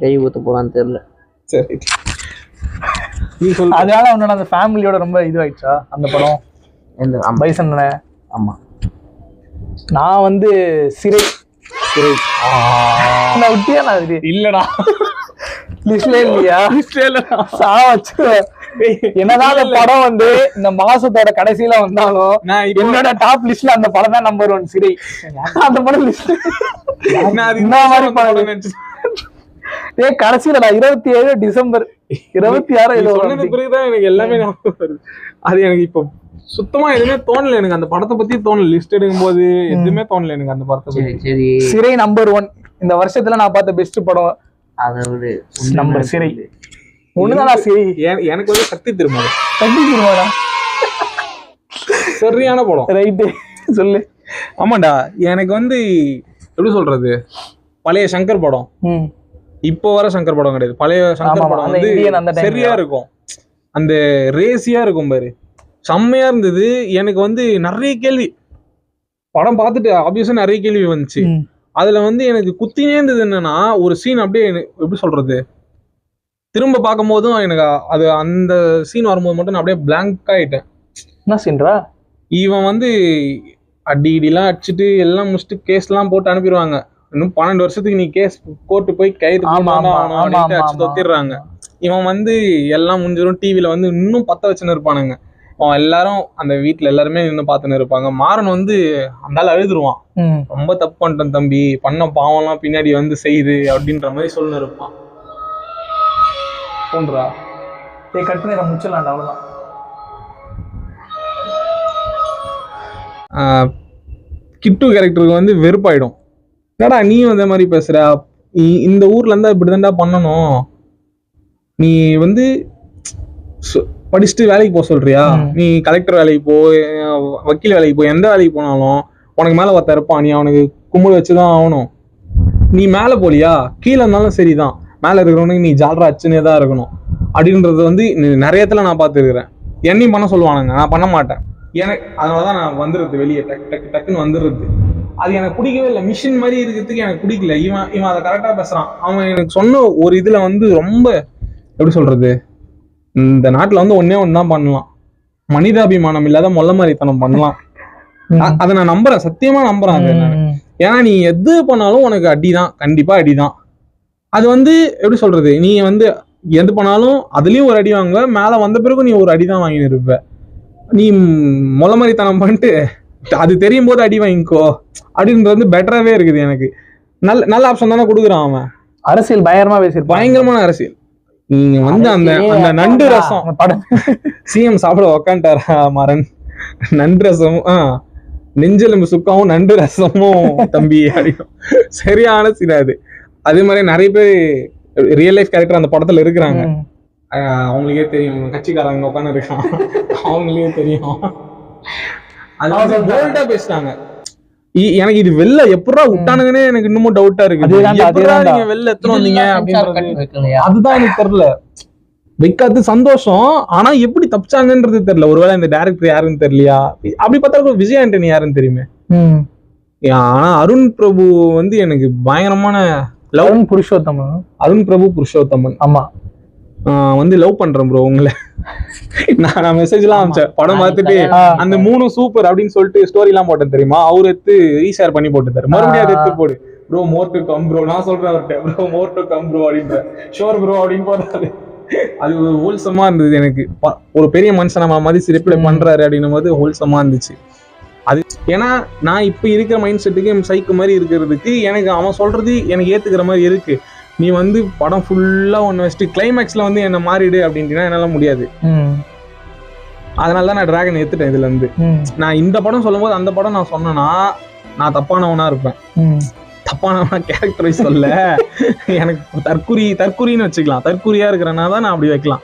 கை ஊத்த போறான்னு தெரியல. சரி, நீ சொல்லு. அதனால உன்னோட அந்த ஃபேமிலியோட ரொம்ப இதுவாயிடுச்சா அந்த படம்? எந்த பைசன்? ஆமா, நான் வந்து சிறை. நான் விட்டியா? நான் இது இல்லடா, லிஸ்ட்ல இல்லையா? என்னதான் அந்த படம் வந்து இந்த மாசத்தோட கடைசியில வந்தாலும் என்னோட டாப் லிஸ்ட்ல அந்த படம் தான் நம்பர் 1, சிறை. அந்த படம் லிஸ்ட் இந்த மாதிரி படம். கடைசியில 27 டிசம்பர் 26 பிறகுதான் எனக்கு எல்லாமே ஞாபகம் வருது. அது எனக்கு இப்போ சுத்தமா எதுவுமே தோணல. எனக்கு அந்த படத்தை பத்தி தோணல. லிஸ்ட் எடுக்கும் போது எதுவுமே தோணல எனக்கு அந்த படத்தை பத்தி. சரி, சிறை நம்பர் 1 இந்த வருஷத்துல நான் பார்த்த பெஸ்ட் படம். அதை விட நம்பர் சிறை ஒண்ணுதான். சிறை எனக்கு வந்து சக்தி திருமணம். சக்தி திருமணம் சரியான படம். ரைட்டு, சொல்லு. ஆமாண்டா, எனக்கு வந்து எப்படி சொல்றது, பழைய சங்கர் படம், இப்போ வர சங்கர் படம் கிடையாது. பழைய சங்கர் படம் வந்து சரியா இருக்கும். அந்த ரேசியா இருக்கும் பாரு, செம்மையா இருந்தது. எனக்கு வந்து நிறைய கேள்வி படம் பார்த்துட்டு ஆப்வியஸா நிறைய கேள்வி வந்துச்சு. அதுல வந்து எனக்கு குத்தினே இருந்தது என்னன்னா, ஒரு சீன் அப்படியே எப்படி சொல்றது, திரும்ப பார்க்கும் போதும் எனக்கு அது அந்த சீன் வரும்போது மட்டும் நான் அப்படியே பிளாங்க் ஆயிட்டேன். என்ன சீன்ரா? இவன் வந்து அடிலாம் அடிச்சுட்டு எல்லாம் முடிச்சுட்டு கேஸ் எல்லாம் போட்டு அனுப்பிடுவாங்க. இன்னும் 12 வருஷத்துக்கு நீ கேஸ் கோர்ட்டு போய் கைது அடிச்சு தொத்திடுறாங்க. இவன் வந்து எல்லாம் முடிஞ்சிடும். டிவில வந்து இன்னும் 10 வச்சுன்னு இருப்பானுங்க. அவன் எல்லாரும் அந்த வீட்டுல எல்லாருமே இன்னும் பார்த்துன்னு இருப்பாங்க. மாறன் வந்து அந்தால அழுதுருவான், ரொம்ப தப்பு பண்ணிட்டேன் தம்பி, பண்ண பாவம்லாம் பின்னாடி வந்து செய்யுது அப்படின்ற மாதிரி சொல்லு இருப்பான். போன்றா கட் பண்ணி முடிச்சிடலாம்டா, அவ்வளவுதான். கிட்டு கேரக்டருக்கு வந்து வெறுப்பாயிடும். என்னடா நீயும் இந்த மாதிரி பேசுற, இந்த ஊர்ல இருந்தா இப்படிதான்டா பண்ணணும், நீ வந்து படிச்சுட்டு வேலைக்கு போக சொல்றியா, நீ கலெக்டர் வேலைக்கு போ, வக்கீல் வேலைக்கு போ, எந்த வேலைக்கு போனாலும் உனக்கு மேல ஒருத்தன் இருப்பான், நீ அவனுக்கு கும்பிடு வச்சுதான் ஆகணும். நீ மேல போலியா, கீழே இருந்தாலும் சரிதான், மேல இருக்கிறவனுக்கு நீ ஜாலரா அச்சுனே தான் இருக்கணும் அப்படின்றது வந்து நிறைய இடத்துல நான் பார்த்துருக்கிறேன். என்னையும் பண்ண சொல்லுவானுங்க, நான் பண்ண மாட்டேன். எனக்கு அதனாலதான் நான் வந்துடுறது வெளியே, டக்குன்னு வந்துடுறது. அது எனக்கு பிடிக்கவே இல்லை. மிஷின் மாதிரி இருக்கிறதுக்கு எனக்கு பிடிக்கல. இவன் அதை கரெக்டா பேசுறான். அவன் எனக்கு சொன்ன ஒரு இதுல வந்து ரொம்ப எப்படி சொல்றது, இந்த நாட்டுல வந்து ஒன்னே ஒண்ணுதான் பண்ணலாம், மனிதாபிமானம் இல்லாத மொல்ல மாதிரித்தனம் பண்ணலாம். அதை நான் நம்புறேன், சத்தியமா நம்புறேன் அது. ஏன்னா நீ எது பண்ணாலும் உனக்கு அடிதான், கண்டிப்பா அடிதான். அது வந்து எப்படி சொல்றது, நீ வந்து எது பண்ணாலும் அதுலயும் ஒரு அடி வாங்குவ, மேல வந்த பிறகு நீ ஒரு அடிதான் வாங்கின்னு இருப்ப. நீ மொல்ல மாதிரித்தனம் பண்ணிட்டு அது தெரியும் போது அடி வாங்கிக்கோ அப்படின்றது வந்து பெட்டராகவே இருக்குது. எனக்கு நல்ல ஆப்ஷன் தானே கொடுக்குறான் அவன். அரசியல் பயங்கரமா பேசியிருப்பான், பயங்கரமான அரசியல். நீங்க வந்து அந்த அந்த நண்டு ரசம் சிஎம் சாப்பிட உக்காண்டாரா மாறன், நண்டு ரசமும் நெஞ்செலும்பு சுக்காவும் நண்டு ரசமும் தம்பி அப்படியும் சரியான சீனா அது. அதே மாதிரி நிறைய பேர் ரியல் லைஃப் கேரக்டர் அந்த படத்துல இருக்கிறாங்க. அவங்களுக்கே தெரியும், கட்சிக்காரங்க உட்காந்து இருக்கான், அவங்களுக்கே தெரியும். அது பேசிட்டாங்க. எனக்கு இது வெளில எப்படா விட்டானுங்கன்னே எனக்கு இன்னமும் டவுட்டா இருக்கு. நீங்க வெளில எத்தனை வந்தீங்க அப்படின்றது அதுதான் எனக்கு தெரியல. வைக்காது சந்தோஷம், ஆனா எப்படி தப்பிச்சாங்கன்றது தெரியல. ஒருவேளை இந்த டைரக்டர் யாருன்னு தெரியலையா, அப்படி பார்த்தா விஜய் ஆண்டனி யாருன்னு தெரியுமே. ஆனா அருண் பிரபு வந்து எனக்கு பயங்கரமான லவ். புருஷோத்தமன், அருண் பிரபு புருஷோத்தமன். ஆமா, வந்து லவ் பண்றேன் ப்ரோ உங்களை. நான் மெசேஜ் எல்லாம் அனுப்பிச்சேன் படம் பார்த்துட்டு, அந்த 3 சூப்பர் அப்படின்னு சொல்லிட்டு ஸ்டோரி எல்லாம் போட்டேன் தெரியுமா, அவரு எடுத்து ரீஷேர் பண்ணி போட்டுட்டாரு. மறுபடியும் அதை எடுத்து போடு bro, more to come bro. நான் சொல்றேன் அவர்கிட்ட, bro more to come bro அப்படின்ற, ஷோர் ப்ரோ அப்படின்னு போட்டாரு. அது ஒரு ஹோல்சமா இருந்தது எனக்கு. ஒரு பெரிய மனுஷன் நம்ம மதிச்சு ரிப்ளை பண்றாரு அப்படின்னும் போது ஹோல்சமா இருந்துச்சு அது. ஏன்னா நான் இப்ப இருக்கிற மைண்ட் செட்டுக்கு சைக்கு மாதிரி இருக்கிறதுக்கு எனக்கு அவன் சொல்றது எனக்கு ஏத்துக்கிற மாதிரி இருக்கு. நீ வந்து படம் ஃபுல்லா ஒன்று வச்சுட்டு கிளைமேக்ஸ்ல வந்து என்ன மாறிடு அப்படின்ட்டுனா என்னால முடியாது. அதனாலதான் நான் டிராகன் எடுத்துட்டேன் இதுல இருந்து. நான் இந்த படம் சொல்லும் போது அந்த படம் நான் சொன்னேன்னா நான் தப்பானவனா இருப்பேன். தப்பானவனா கேரக்டரை சொல்ல எனக்கு தற்குறின்னு வச்சுக்கலாம். தற்குறியா இருக்கிறனா தான் நான் அப்படி வைக்கலாம்.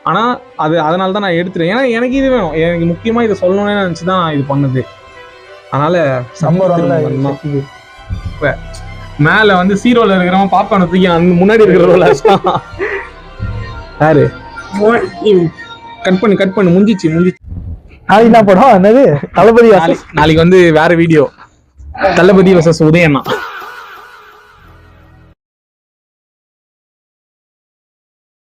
ஆனா அது அதனால தான் நான் எடுத்துட்டேன். ஏன்னா எனக்கு இது வேணும், எனக்கு முக்கியமா இதை சொல்லணும்னு நினைச்சுதான் நான் இது பண்ணுது. அதனால மேல வந்து சீரோல இருக்கிறவன் பாப்கார்ன் தூக்கி அந்த முன்னாடி இருக்கிற ரோல யாரு கட் பண்ணு முடிஞ்சிச்சு நாளைக்கு என்ன படம் என்னது தளபதி நாளைக்கு வந்து வேற வீடியோ தளபதி வர்சஸ் உதயண்ணா